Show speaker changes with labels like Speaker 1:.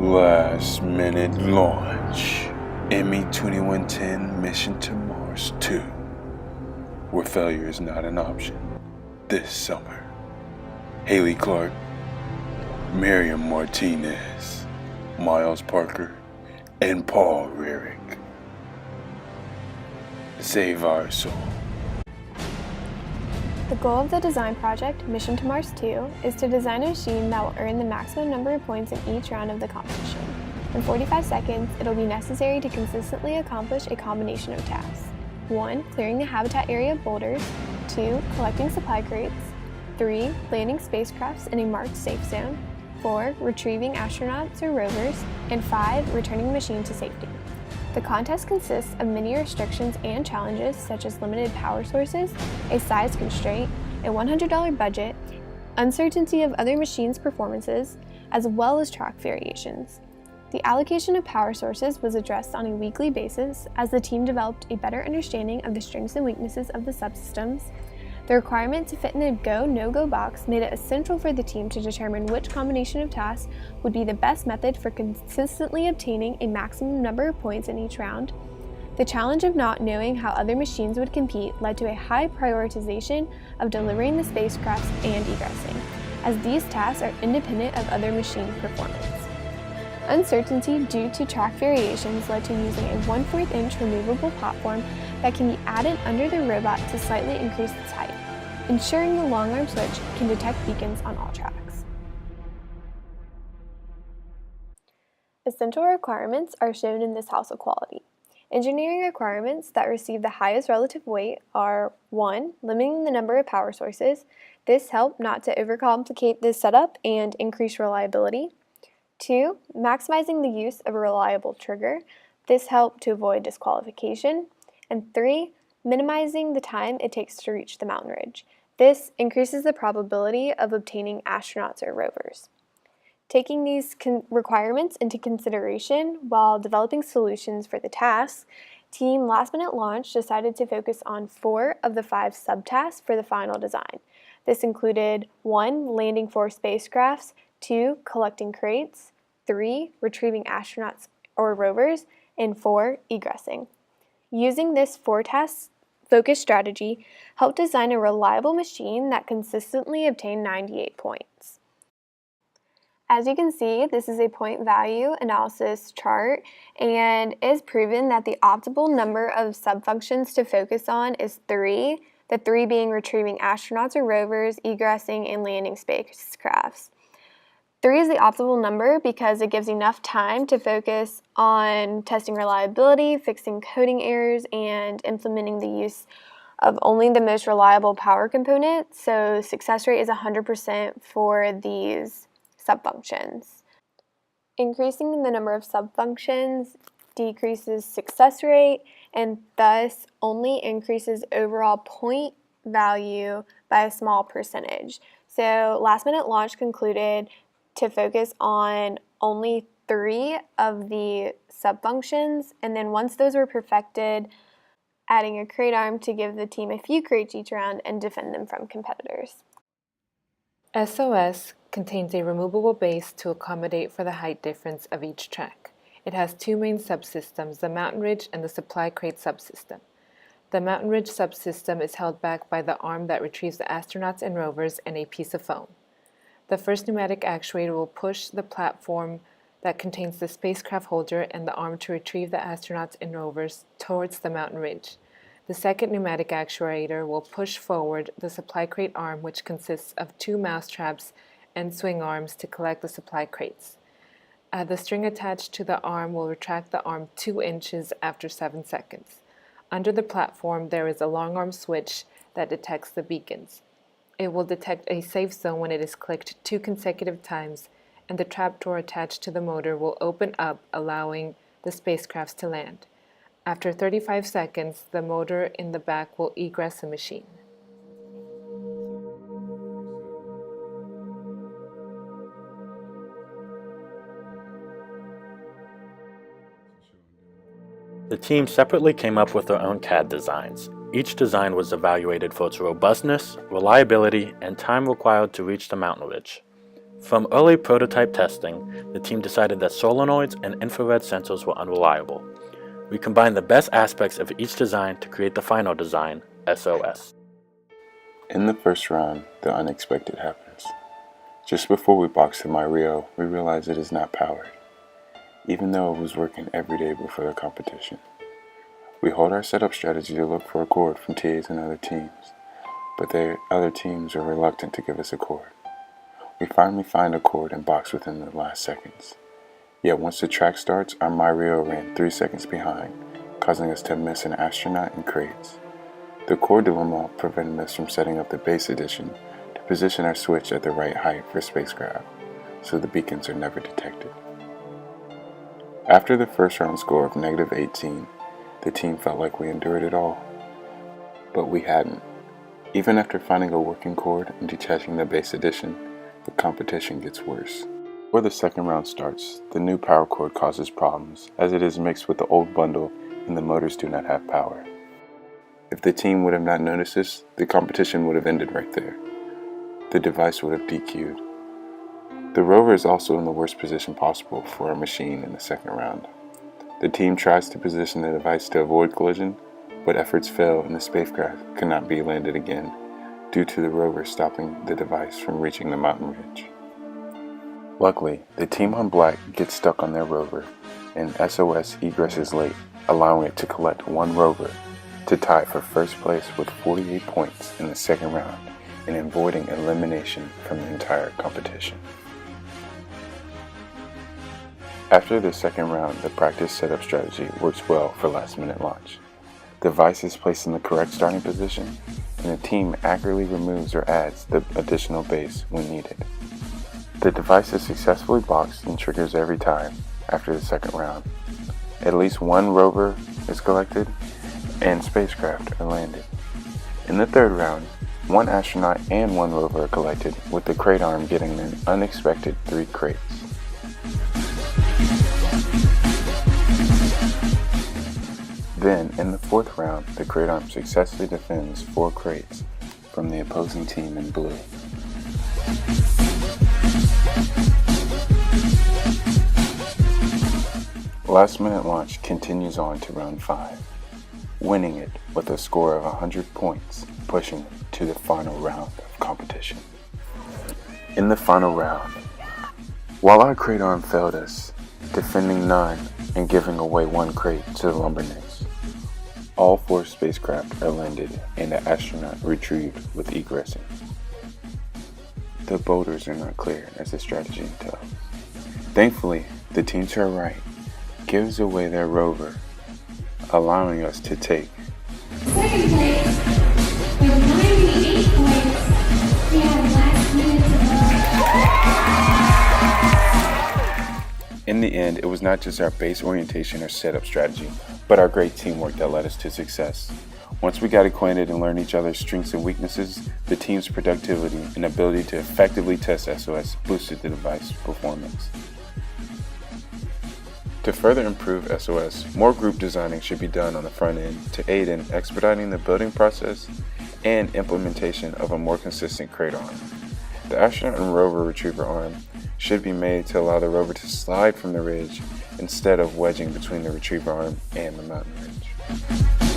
Speaker 1: Last minute launch. ME-2110 mission to Mars 2, where failure is not an option. This summer, Haley Clark, Miriam Martinez, Miles Parker, and Paul Rarick. Save our soul.
Speaker 2: The goal of the design project, Mission to Mars 2, is to design a machine that will earn the maximum number of points in each round of the competition. In 45 seconds, it'll be necessary to consistently accomplish a combination of tasks. 1. Clearing the habitat area of boulders. 2. Collecting supply crates. 3. Landing spacecrafts in a marked safe zone. 4. Retrieving astronauts or rovers. And 5. Returning the machine to safety. The contest consists of many restrictions and challenges such as limited power sources, a size constraint, a $100 budget, uncertainty of other machines' performances, as well as track variations. The allocation of power sources was addressed on a weekly basis as the team developed a better understanding of the strengths and weaknesses of the subsystems. The requirement to fit in the go, no-go box made it essential for the team to determine which combination of tasks would be the best method for consistently obtaining a maximum number of points in each round. The challenge of not knowing how other machines would compete led to a high prioritization of delivering the spacecrafts and egressing, as these tasks are independent of other machine performance. Uncertainty due to track variations led to using a 1/4 inch removable platform that can be added under the robot to slightly increase its height, ensuring the long arm switch can detect beacons on all tracks. Essential requirements are shown in this house of quality. Engineering requirements that receive the highest relative weight are 1. Limiting the number of power sources. This helped not to overcomplicate the setup and increase reliability. 2. Maximizing the use of a reliable trigger. This helped to avoid disqualification. And 3. Minimizing the time it takes to reach the mountain ridge. This increases the probability of obtaining astronauts or rovers. Taking these requirements into consideration while developing solutions for the tasks, Team Last Minute Launch decided to focus on 4 of the 5 subtasks for the final design. This included 1. Landing 4 spacecrafts, 2. Collecting crates, 3. Retrieving astronauts or rovers, and 4. Egressing. Using this 4-task focused strategy helped design a reliable machine that consistently obtained 98 points. As you can see, this is a point value analysis chart, and it is proven that the optimal number of subfunctions to focus on is 3, the 3 being retrieving astronauts or rovers, egressing, and landing spacecrafts. 3 is the optimal number because it gives enough time to focus on testing reliability, fixing coding errors, and implementing the use of only the most reliable power component, so success rate is 100% for these subfunctions. Increasing the number of subfunctions decreases success rate and thus only increases overall point value by a small percentage. So Last Minute Launch concluded to focus on only 3 of the subfunctions, and then once those were perfected, adding a crate arm to give the team a few crates each round and defend them from competitors.
Speaker 3: SOS contains a removable base to accommodate for the height difference of each track. It has 2 main subsystems, the Mountain Ridge and the Supply Crate subsystem. The Mountain Ridge subsystem is held back by the arm that retrieves the astronauts and rovers and a piece of foam. The first pneumatic actuator will push the platform that contains the spacecraft holder and the arm to retrieve the astronauts and rovers towards the mountain ridge. The second pneumatic actuator will push forward the supply crate arm, which consists of 2 mouse traps and swing arms to collect the supply crates. The string attached to the arm will retract the arm 2 inches after 7 seconds. Under the platform, there is a long arm switch that detects the beacons. It will detect a safe zone when it is clicked 2 consecutive times, and the trapdoor attached to the motor will open up, allowing the spacecrafts to land. After 35 seconds, the motor in the back will egress the machine.
Speaker 4: The team separately came up with their own CAD designs. Each design was evaluated for its robustness, reliability, and time required to reach the mountain ridge. From early prototype testing, the team decided that solenoids and infrared sensors were unreliable. We combined the best aspects of each design to create the final design, SOS.
Speaker 1: In the first round, the unexpected happens. Just before we box the MyRio, we realize it is not powered, even though it was working every day before the competition. We hold our setup strategy to look for a cord from TAs and other teams, but the other teams are reluctant to give us a cord. We finally find a cord and box within the last seconds. Yet once the track starts, our MyRio ran 3 seconds behind, causing us to miss an astronaut in crates. The cord dilemma prevented us from setting up the base edition to position our switch at the right height for spacecraft, so the beacons are never detected. After the first round score of -18, the team felt like we endured it all. But we hadn't. Even after finding a working cord and detaching the base edition, the competition gets worse. Before the second round starts, the new power cord causes problems, as it is mixed with the old bundle and the motors do not have power. If the team would have not noticed this, the competition would have ended right there. The device would have DQ'd. The rover is also in the worst position possible for a machine in the second round. The team tries to position the device to avoid collision, but efforts fail and the spacecraft cannot be landed again due to the rover stopping the device from reaching the mountain ridge. Luckily, the team on black gets stuck on their rover and SOS egresses late, allowing it to collect one rover to tie for first place with 48 points in the second round and avoiding elimination from the entire competition. After the second round, the practice setup strategy works well for last-minute launch. The device is placed in the correct starting position, and the team accurately removes or adds the additional base when needed. The device is successfully boxed and triggers every time after the second round. At least one rover is collected, and spacecraft are landed. In the third round, one astronaut and one rover are collected, with the crate arm getting an unexpected 3 crates. Then, in the fourth round, the crate arm successfully defends 4 crates from the opposing team in blue. Last minute launch continues on to round 5, winning it with a score of 100 points, pushing it to the final round of competition. In the final round, while our crate arm failed us, defending none and giving away 1 crate to the Lumbernecks, all 4 spacecraft are landed and the astronaut retrieved with egressing. The boulders are not clear as the strategy entails. Thankfully, the team to our right gives away their rover, allowing us to take
Speaker 5: second place with 98 points. We have last minute to go.
Speaker 1: In the end, it was not just our base orientation or setup strategy, but our great teamwork that led us to success. Once we got acquainted and learned each other's strengths and weaknesses, the team's productivity and ability to effectively test SOS boosted the device performance. To further improve SOS, more group designing should be done on the front end to aid in expediting the building process and implementation of a more consistent crate arm. The astronaut and rover retriever arm should be made to allow the rover to slide from the ridge instead of wedging between the retriever arm and the mountain ridge.